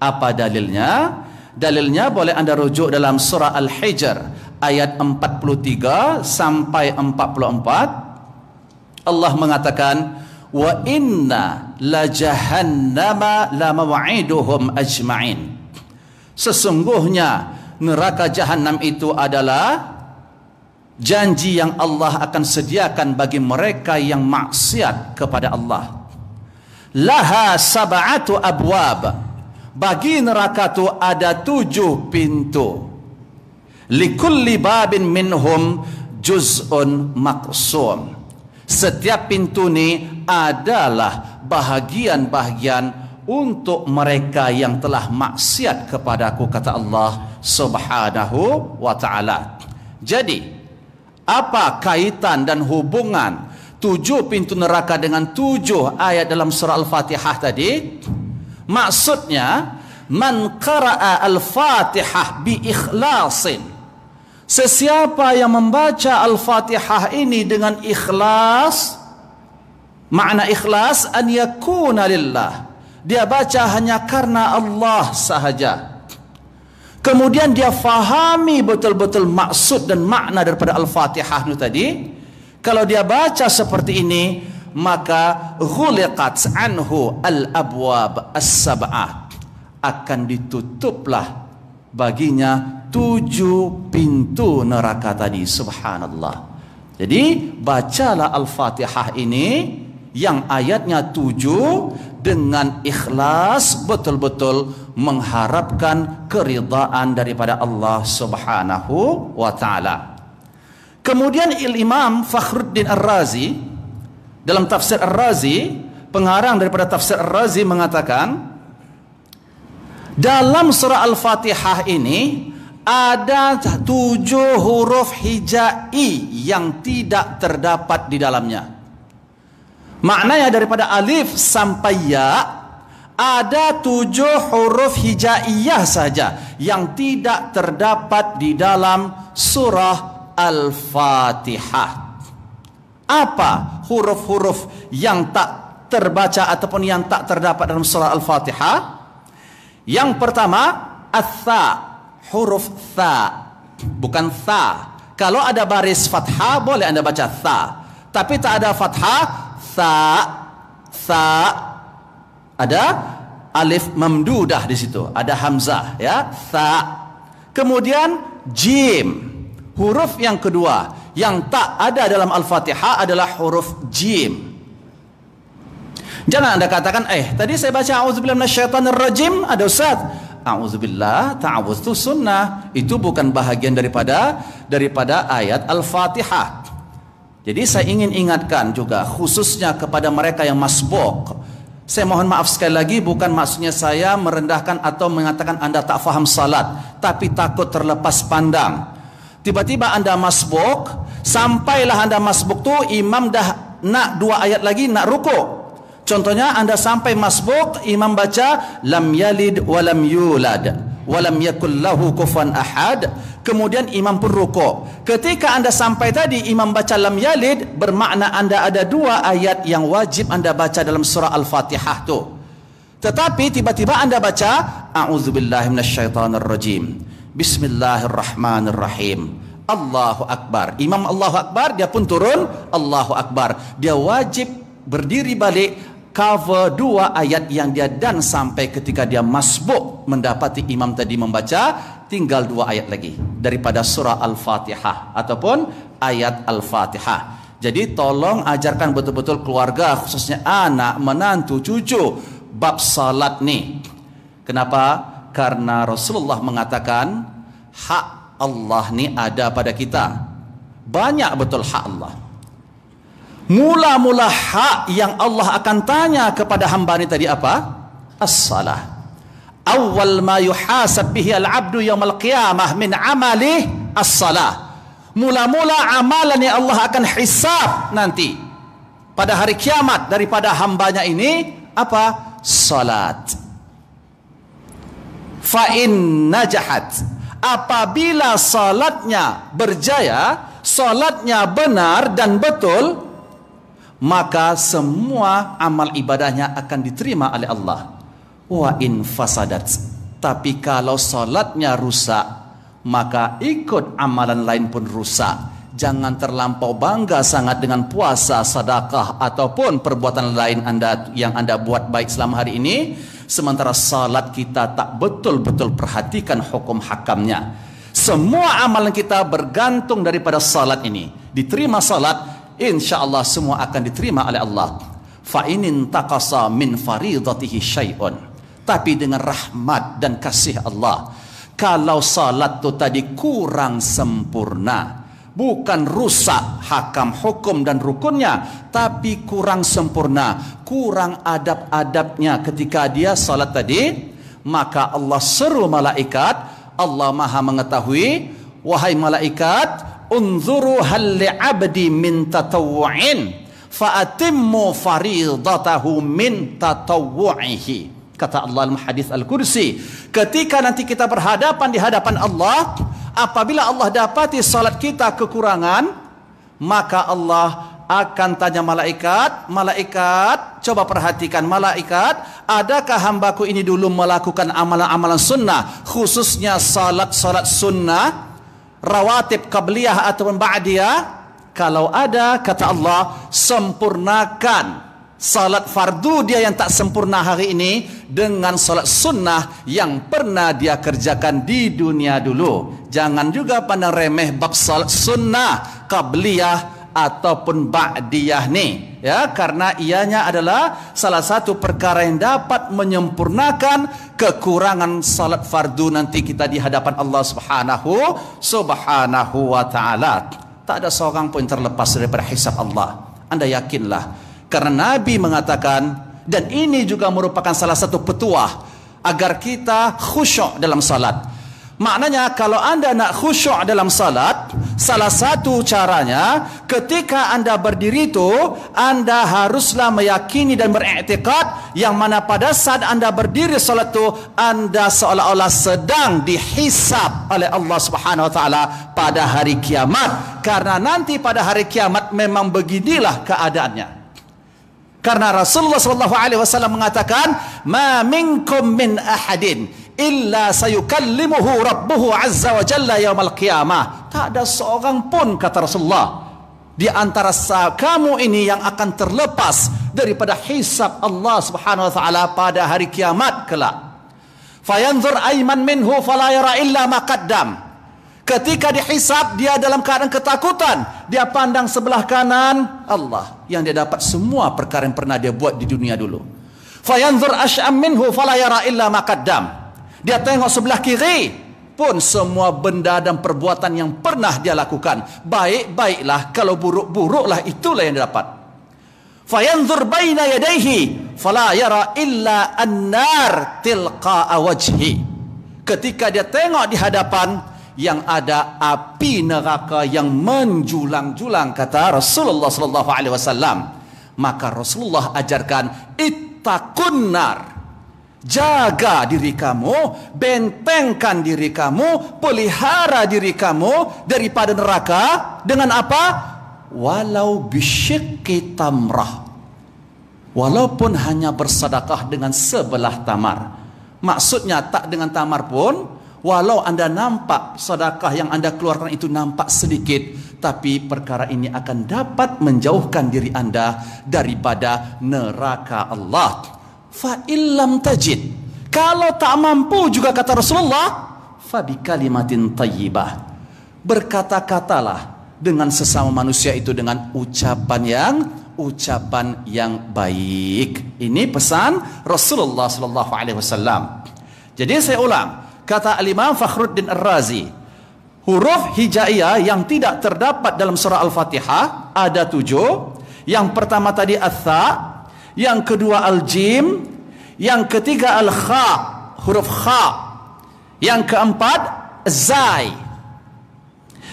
Apa dalilnya? Dalilnya boleh anda rujuk dalam surah Al-Hijr ayat 43 sampai 44. Allah mengatakan, wa inna la jahannama la maw'iduhum ajma'in. Sesungguhnya neraka jahanam itu adalah janji yang Allah akan sediakan bagi mereka yang maksiat kepada Allah. Laha sab'atu abwab. Bagi neraka itu ada 7 pintu. Likulli babin minhum juz'un maqsum. Setiap pintu ni adalah bahagian-bahagian untuk mereka yang telah maksiat kepadaku, kata Allah Subhanahu wa ta'ala. Jadi apa kaitan dan hubungan 7 pintu neraka dengan 7 ayat dalam surah Al-Fatihah tadi? Maksudnya, man qara'a Al-Fatihah bi ikhlasin, sesiapa yang membaca Al-Fatihah ini dengan ikhlas, makna ikhlas an yakuna lillah, dia baca hanya karena Allah sahaja. Kemudian dia fahami betul-betul maksud dan makna daripada Al-Fatihah itu tadi. Kalau dia baca seperti ini, maka ghuliqat anhu al-abwab as-sab'ah, akan ditutuplah baginya 7 pintu neraka tadi. Subhanallah. Jadi bacalah Al-Fatihah ini yang ayatnya 7 dengan ikhlas, betul-betul mengharapkan keridaan daripada Allah Subhanahu wa ta'ala. Kemudian Imam Fakhruddin Ar-Razi dalam tafsir Ar-Razi, pengarang daripada tafsir Ar-Razi mengatakan, dalam surah Al-Fatihah ini ada 7 huruf hijai yang tidak terdapat di dalamnya. Maknanya daripada alif sampai ya ada 7 huruf hijaiyah saja yang tidak terdapat di dalam surah Al-Fatihah. Apa huruf-huruf yang tak terbaca ataupun yang tak terdapat dalam surah Al-Fatihah? Yang pertama, as-sa, huruf sa, bukan sa. Kalau ada baris fathah boleh anda baca sa, tapi tak ada fathah, sa, ada alif mamdudah di situ, ada hamzah, ya, sa. Kemudian jim, huruf yang kedua yang tak ada dalam Al-Fatihah adalah huruf jim. Jangan Anda katakan, tadi saya baca a'udzubillahi minasyaitonir rajim, ada ustaz. A'udzubillah, ta'awudz itu sunnah. Itu bukan bahagian daripada ayat Al-Fatihah. Jadi saya ingin ingatkan juga khususnya kepada mereka yang masbuk. Saya mohon maaf sekali lagi, bukan maksudnya saya merendahkan atau mengatakan Anda tak faham salat, tapi takut terlepas pandang. Tiba-tiba Anda masbuk, sampailah Anda masbuk tu imam dah nak 2 ayat lagi nak rukuk. Contohnya Anda sampai masbuk, imam baca lam yalid walam yulad walam yakul lahu kufuwan ahad, kemudian imam pun rukuk. Ketika Anda sampai tadi imam baca lam yalid, bermakna Anda ada 2 ayat yang wajib Anda baca dalam surah Al-Fatihah tu. Tetapi tiba-tiba Anda baca a'udzubillahi minasyaitonir rajim, bismillahirrahmanirrahim, Allahu Akbar. Imam Allahu Akbar, dia pun turun Allahu Akbar. Dia wajib berdiri balik, cover 2 ayat yang dia dan sampai ketika dia masbuk mendapati imam tadi membaca tinggal 2 ayat lagi daripada surah Al-Fatihah ataupun ayat Al-Fatihah. Jadi tolong ajarkan betul-betul keluarga, khususnya anak, menantu, cucu, bab salat ni. Kenapa? Karena Rasulullah mengatakan hak Allah ni ada pada kita. Banyak betul hak Allah. Mula-mula hak yang Allah akan tanya kepada hamba ni tadi apa? As-salah. Awal ma yuhasab bihi al-abdu yawmal qiyamah min amalih as-salah. Mula-mula amalan yang Allah akan hisab nanti pada hari kiamat daripada hambanya ini apa? Salat. Fa in najahat, apabila salatnya berjaya, salatnya benar dan betul, maka semua amal ibadahnya akan diterima oleh Allah. Wa in fasadat, tapi kalau salatnya rusak, maka ikut amalan lain pun rusak. Jangan terlampau bangga sangat dengan puasa, sedekah ataupun perbuatan lain yang anda buat baik selama hari ini, sementara salat kita tak betul-betul perhatikan hukum hakamnya. Semua amalan kita bergantung daripada salat ini. Diterima salat, InsyaAllah semua akan diterima oleh Allah. Fa inin taqasa min faridatihi syai'un, tapi dengan rahmat dan kasih Allah, kalau salat tu tadi kurang sempurna, bukan rusak hakam hukum dan rukunnya, tapi kurang sempurna, kurang adab-adabnya ketika dia salat tadi, maka Allah seru malaikat. Allah Maha mengetahui, wahai malaikat, unzuru hal li'abdi min tatawu'in fa'atimmu faridatahu min tatawu'ihi. Kata Allah dalam hadis Al-Kursi, ketika nanti kita berhadapan di hadapan Allah, apabila Allah dapati salat kita kekurangan, maka Allah akan tanya malaikat, malaikat, coba perhatikan malaikat, adakah hambaku ini dulu melakukan amalan-amalan sunnah, khususnya salat-salat sunnah, rawatib qabliyah ataupun ba'diyah? Kalau ada, kata Allah, sempurnakan salat fardu dia yang tak sempurna hari ini dengan salat sunnah yang pernah dia kerjakan di dunia dulu. Jangan juga pandang remeh bab salat sunnah qabliyah ataupun ba'diyah ni, ya, karena ianya adalah salah satu perkara yang dapat menyempurnakan kekurangan salat fardu nanti kita di hadapan Allah Subhanahu wa ta'ala. Tak ada seorang pun terlepas daripada hisab Allah. Anda yakinlah, karena Nabi mengatakan, dan ini juga merupakan salah satu petuah agar kita khusyuk dalam salat. Maknanya kalau anda nak khusyuk dalam salat, salah satu caranya ketika anda berdiri itu, anda haruslah meyakini dan beriktikad yang mana pada saat anda berdiri salat itu, anda seolah-olah sedang dihisab oleh Allah Subhanahu wa taala pada hari kiamat. Karena nanti pada hari kiamat memang beginilah keadaannya. Karena Rasulullah SAW mengatakan, ma minkum min ahadin illa sayukallimuhu rabbuhu azza wa jalla yaumal qiyamah. Tak ada seorang pun, kata Rasulullah, di antara kamu ini yang akan terlepas daripada hisab Allah Subhanahu wa taala pada hari kiamat kelak. Fayanzur ayman minhu fala yara illa ma qaddam. Ketika dihisab, dia dalam keadaan ketakutan. Dia pandang sebelah kanan, Allah yang dia dapat semua perkara yang pernah dia buat di dunia dulu. Fayanzur ash'am minhu fala yara illa ma qaddam. Dia tengok sebelah kiri pun semua benda dan perbuatan yang pernah dia lakukan. Baik-baiklah, kalau buruk-buruklah, itulah yang dia dapat. Fayanzur baina yadayhi fala yara illa an-nar tilqa'a wajhi. Ketika dia tengok di hadapan, yang ada api neraka yang menjulang-julang, kata Rasulullah sallallahu alaihi wasallam. Maka Rasulullah ajarkan, ittaqun nar. Jaga diri kamu, bentengkan diri kamu, pelihara diri kamu daripada neraka dengan apa? Walau bisyikki tamrah. Walaupun hanya bersedekah dengan sebelah tamar. Maksudnya tak dengan tamar pun, walau anda nampak sedekah yang anda keluarkan itu nampak sedikit, tapi perkara ini akan dapat menjauhkan diri anda daripada neraka Allah. Fa illam tajid, kalau tak mampu juga, kata Rasulullah, fa bi kalimatin thayyibah, berkata-katalah dengan sesama manusia itu dengan ucapan yang baik. Ini pesan Rasulullah sallallahu alaihi wasallam. Jadi saya ulang, kata Al-Imam Fakhruddin Ar-Razi, huruf hijaiyah yang tidak terdapat dalam surah Al-Fatihah ada 7. Yang pertama tadi Al-Tha, yang kedua Al-Jim, yang ketiga Al-Kha, huruf Kha, yang keempat Zai,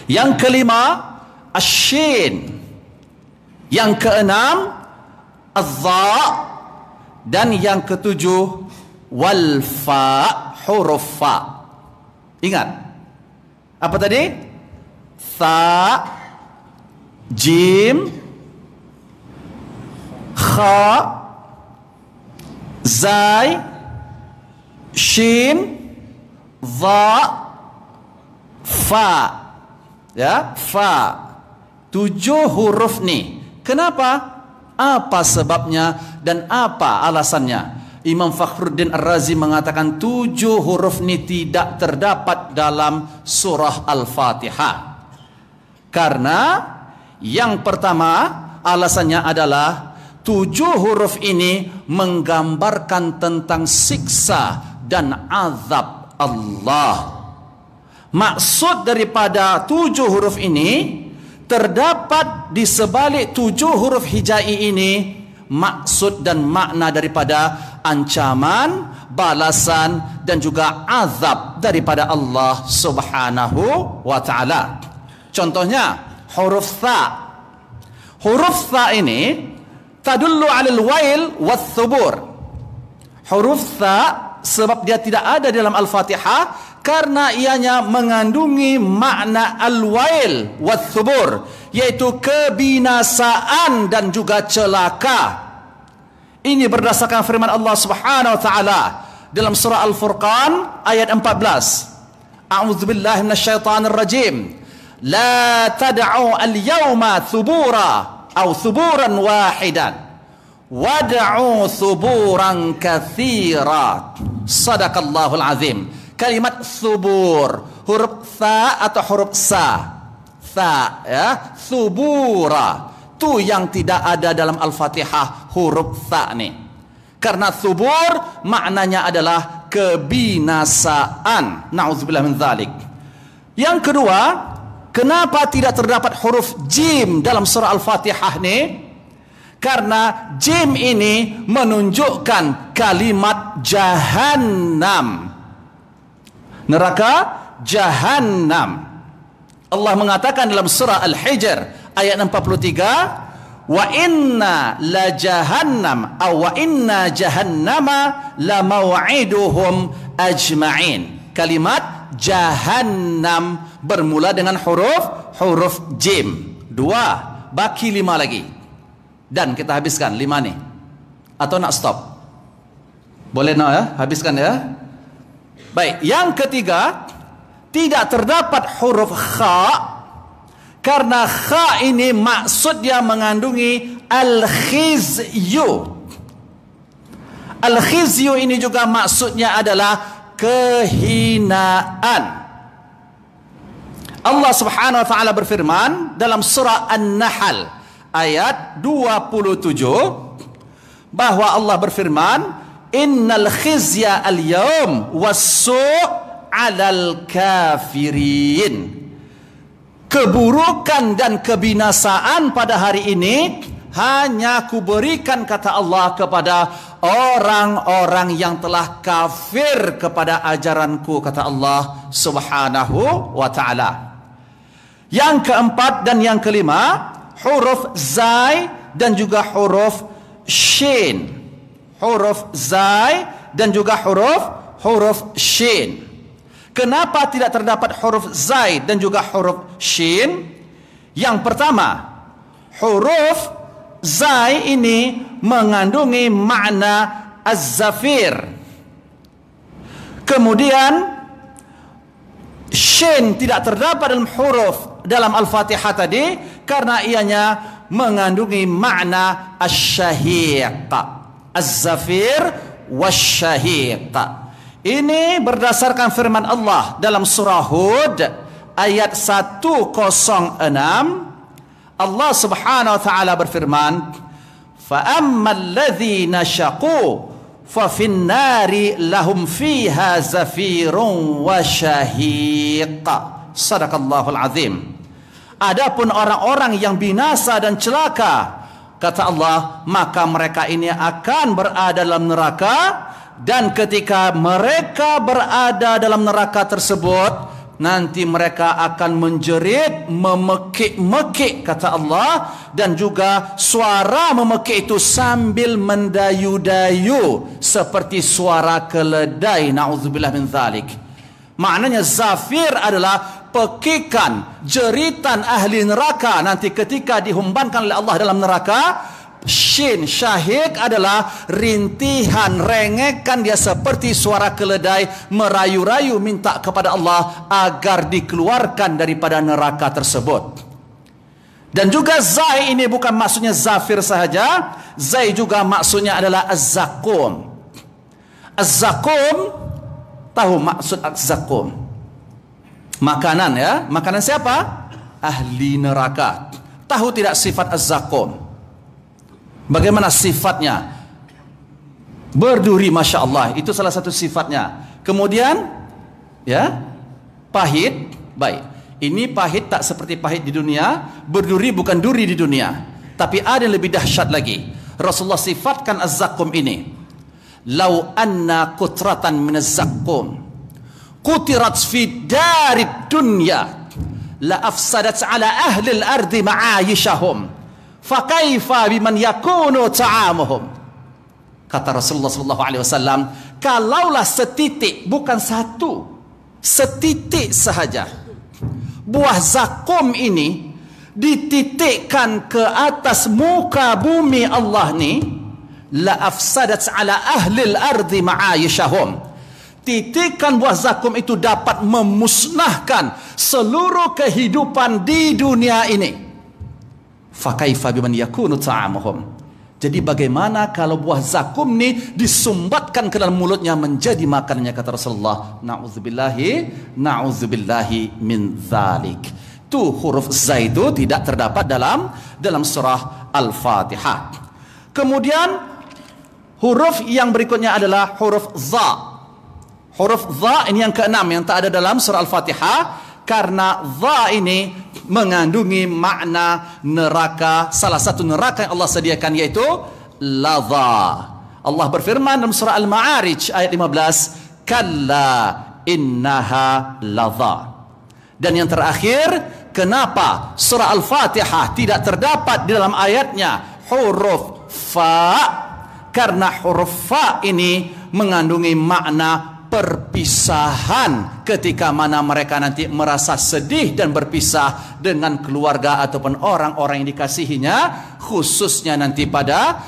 yang kelima Ashin, yang keenam Az-Za, dan yang ketujuh Wal-Fa, huruf Fa. Ingat apa tadi? Tha, Jim, Kha, Zai, Shin, Dha, Fa. Ya, Fa. 7 huruf ni. Kenapa? Apa sebabnya dan apa alasannya? Imam Fakhruddin Ar-Razi mengatakan 7 huruf ni tidak terdapat dalam surah Al-Fatihah. Karena yang pertama alasannya adalah 7 huruf ini menggambarkan tentang siksa dan azab Allah. Maksud daripada 7 huruf ini, terdapat di sebalik 7 huruf hijai ini maksud dan makna daripada ancaman, balasan dan juga azab daripada Allah Subhanahu wa taala. Contohnya huruf Tha. Huruf Tha ini tadullu 'alal wail wath-thubur. Huruf Tha sebab dia tidak ada dalam Al-Fatihah karena ianya mengandungi makna al-wail wath-thubur, yaitu kebinasaan dan juga celaka. Ini berdasarkan firman Allah Subhanahu wa taala dalam surah Al-Furqan ayat 14. A'udzubillahi minasyaitonir rajim. La tad'u al-yawma thubura aw thuburan wahidan wad'u thuburan katsira. Sadaqallahul azim. Kalimat thubur, huruf Tha atau huruf Sa. Tha, ya, thubura. Tu yang tidak ada dalam Al-Fatihah, huruf Tha ni. Karena thubur maknanya adalah kebinasaan. Na'udzubillah min dzalik. Yang kedua, kenapa tidak terdapat huruf Jim dalam surah Al-Fatihah ni? Karena Jim ini menunjukkan kalimat Jahannam. Neraka Jahannam. Allah mengatakan dalam surah Al-Hijr ayat 43, wa inna la jahannam aw wa inna jahannama la maw'iduhum ajma'in. Kalimat Jahannam bermula dengan huruf Jim. 2, baki 5 lagi. Dan kita habiskan 5 ni. Atau nak stop? Boleh nak ya? Habiskan ya. Baik, yang ketiga, tidak terdapat huruf Kha karena Kha ini maksud dia mengandungi al-khizyu. Al-khizyu ini juga maksudnya adalah kehinaan. Allah Subhanahu wa taala berfirman dalam surah An-Nahl ayat 27 bahwa Allah berfirman, innal khizya al-yawm was-su' 'alal kafirin. Keburukan dan kebinasaan pada hari ini hanya kuberikan, kata Allah, kepada orang-orang yang telah kafir kepada ajaranku, kata Allah Subhanahu wa ta'ala. Yang keempat dan yang kelima, huruf zai dan juga huruf shin. Huruf zai dan juga huruf shin. Kenapa tidak terdapat huruf zai dan juga huruf shin? Yang pertama, huruf zai ini mengandungi makna az-zafir. Kemudian shin tidak terdapat dalam huruf dalam Al-Fatihah tadi karena ianya mengandungi makna asy-syahiq. Az-zafir wasy-syahiq. Ini berdasarkan firman Allah dalam surah Hud ayat 106. Allah Subhanahu wa taala berfirman, fa ammal ladzina syaqu fa fin nari lahum fiha zafirun wa syahiq. Sadaqallahul azim. Adapun orang-orang yang binasa dan celaka, kata Allah, maka mereka ini akan berada dalam neraka, dan ketika mereka berada dalam neraka tersebut, nanti mereka akan menjerit, memekik-mekik, kata Allah, dan juga suara memekik itu sambil mendayu-dayu seperti suara keledai. Na'udzubillah min dzalik. Maknanya zafir adalah pekikan, jeritan ahli neraka nanti ketika dihumbankan oleh Allah dalam neraka. Shin, syahik, adalah rintihan, rengekan dia seperti suara keledai, merayu-rayu minta kepada Allah agar dikeluarkan daripada neraka tersebut. Dan juga zai ini bukan maksudnya zafir sahaja, zai juga maksudnya adalah az-zakum. Az-zakum, tahu maksud az-zakum? Makanan, ya. Makanan siapa? Ahli neraka. Tahu tidak sifat az-zakum? Bagaimana sifatnya? Berduri, Masya Allah. Itu salah satu sifatnya. Kemudian, ya, pahit. Baik, ini pahit tak seperti pahit di dunia. Berduri bukan duri di dunia. Tapi ada yang lebih dahsyat lagi. Rasulullah sifatkan az-zakum ini. Lau anna kutratan min az-zakum kutirat fi darid dunya la afsadat ala ahli al-ardi ma'ayishahum. Fakaifa biman yakunu ta'amuhum. Kata Rasulullah sallallahu alaihi wasallam, kalaulah setitik, bukan satu, setitik sahaja buah zakum ini dititikkan ke atas muka bumi Allah ni, la afsadat ala ahli al-ardi ma'ayishahum. Titikan buah zakum itu dapat memusnahkan seluruh kehidupan di dunia ini. Fakaifa biman yakunu ta'amuhum. Jadi bagaimana kalau buah zakum ni disumbatkan ke dalam mulutnya menjadi makanannya, kata Rasulullah. Na'udzubillahi min dzalik. Tu huruf zai itu tidak terdapat dalam surah Al-Fatihah. Kemudian huruf yang berikutnya adalah huruf za. Huruf za ini yang keenam yang tak ada dalam surah Al-Fatihah, karena za ini mengandungi makna neraka. Salah satu neraka yang Allah sediakan yaitu ladha. Allah berfirman dalam surah Al-Ma'arij ayat 15, kalla innaha ladha. Dan yang terakhir, kenapa surah Al-Fatihah tidak terdapat di dalam ayatnya huruf fa? Karena huruf fa ini mengandungi makna perpisahan ketika mana mereka nanti merasa sedih dan berpisah dengan keluarga ataupun orang-orang yang dikasihinya, khususnya nanti pada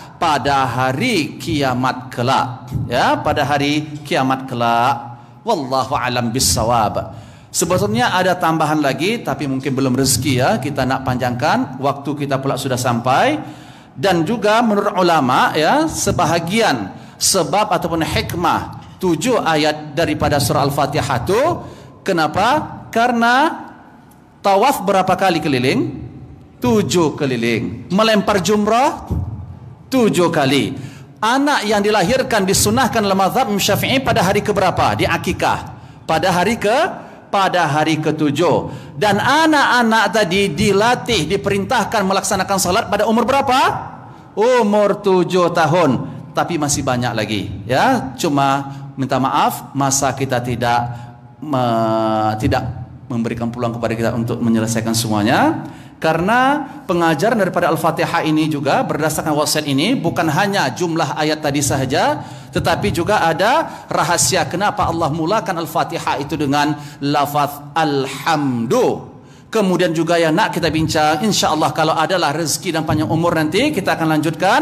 hari kiamat kelak, ya, pada hari kiamat kelak. Wallahu alam bissawab. Sebetulnya ada tambahan lagi, tapi mungkin belum rezeki, ya, kita nak panjangkan, waktu kita pula sudah sampai. Dan juga menurut ulama, ya, sebahagian sebab ataupun hikmah 7 ayat daripada surah Al-Fatihah itu, kenapa? Karena Tawaf berapa kali keliling? 7 keliling. Melempar jumrah 7 kali. Anak yang dilahirkan disunahkan dalam mazhab Syafi'i pada hari keberapa? Di akikah. Pada hari ke-7. Dan anak-anak tadi dilatih, diperintahkan melaksanakan salat pada umur berapa? Umur 7 tahun. Tapi masih banyak lagi, ya. Cuma minta maaf, masa kita tidak memberikan peluang kepada kita untuk menyelesaikan semuanya. Karena pengajaran daripada Al-Fatihah ini juga berdasarkan wasiat ini bukan hanya jumlah ayat tadi sahaja, tetapi juga ada rahasia kenapa Allah mulakan Al-Fatihah itu dengan lafaz Alhamdu. Kemudian juga yang nak kita bincang, insya-Allah kalau adalah rezeki dan panjang umur nanti kita akan lanjutkan,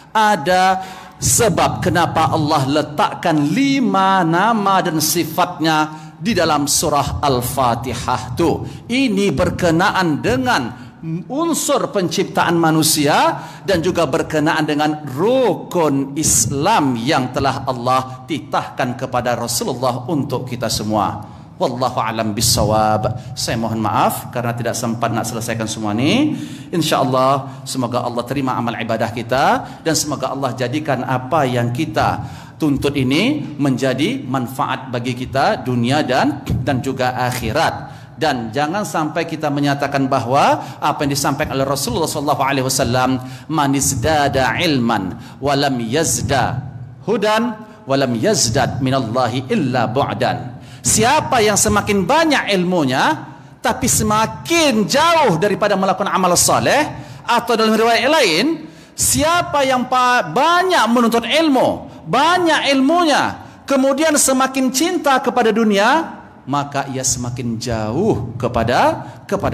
ada sebab kenapa Allah letakkan 5 nama dan sifatnya di dalam surah Al-Fatihah tu. Ini berkenaan dengan unsur penciptaan manusia dan juga berkenaan dengan rukun Islam yang telah Allah titahkan kepada Rasulullah untuk kita semua. Wallahu alam bissawab. Saya mohon maaf karena tidak sempat nak selesaikan semua ini. InsyaAllah semoga Allah terima amal ibadah kita dan semoga Allah jadikan apa yang kita tuntut ini menjadi manfaat bagi kita dunia dan juga akhirat. Dan jangan sampai kita menyatakan bahawa apa yang disampaikan oleh Rasulullah SAW, man izdada ilman walam yazda hudan walam yazdad minallahi illa bu'dan. Siapa yang semakin banyak ilmunya tapi semakin jauh daripada melakukan amal saleh, atau dalam riwayat lain, siapa yang banyak menuntut ilmu, banyak ilmunya, kemudian semakin cinta kepada dunia, maka ia semakin jauh kepada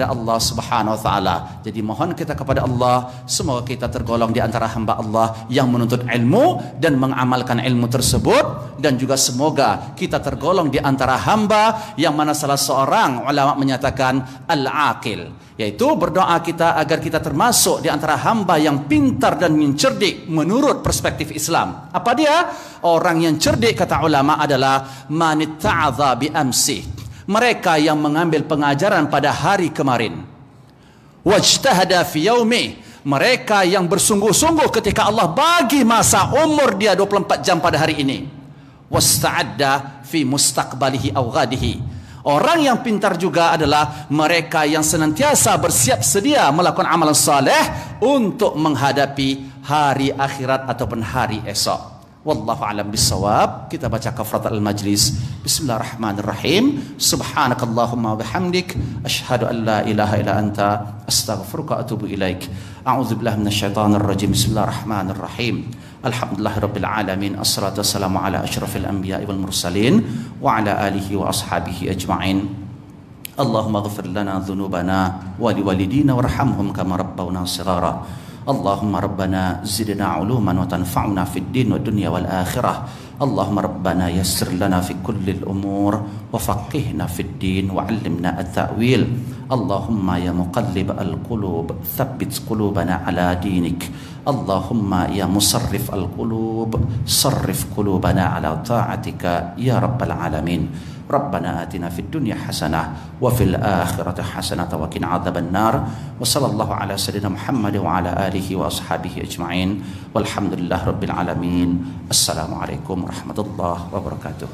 Allah Subhanahu wa taala. Jadi mohon kita kepada Allah, semoga kita tergolong di antara hamba Allah yang menuntut ilmu dan mengamalkan ilmu tersebut, dan juga semoga kita tergolong di antara hamba yang mana salah seorang ulama menyatakan al-aqil, yaitu berdoa kita agar kita termasuk di antara hamba yang pintar dan cerdik menurut perspektif Islam. Apa dia? Orang yang cerdik kata ulama adalah man ta'adha bi amsi, mereka yang mengambil pengajaran pada hari kemarin. Wajtahada fi yaumi, mereka yang bersungguh-sungguh ketika Allah bagi masa umur dia 24 jam pada hari ini. Wasta'adda fi mustaqbalihi aw ghadihi, orang yang pintar juga adalah mereka yang senantiasa bersiap sedia melakukan amalan saleh untuk menghadapi hari akhirat ataupun hari esok. Wallahu a'lam bissawab. Kita baca kafaratul majlis. Bismillahirrahmanirrahim. Subhanakallahumma wa bihamdik asyhadu an la ilaha illa anta astaghfiruka wa atubu ilaik. A'udzu billahi minasyaitonir rajim. Bismillahirrahmanirrahim. Alhamdulillahirabbil alamin. Assalatu wassalamu ala asyrafil anbiya'i wal mursalin wa ala alihi wa ashabihi ajma'in. Allahumma ighfir lana dhunubana wa liwalidina warhamhum kama rabbawna shighara. اللهم ربنا زدنا علوما وتنفعنا في الدين والدنيا والآخرة. اللهم ربنا يسر لنا في كل الأمور وفقهنا في الدين وعلمنا التأويل. اللهم يا مقلب القلوب ثبت قلوبنا على دينك. اللهم يا مصرف القلوب صرف قلوبنا على طاعتك يا رب العالمين. ربنا آتنا في الدنيا حسنة وفي الآخرة حسنة وقنا عذاب النار. وصلى الله على سيدنا محمد وعلى آله وأصحابه أجمعين والحمد لله رب العالمين. السلام عليكم ورحمة الله وبركاته.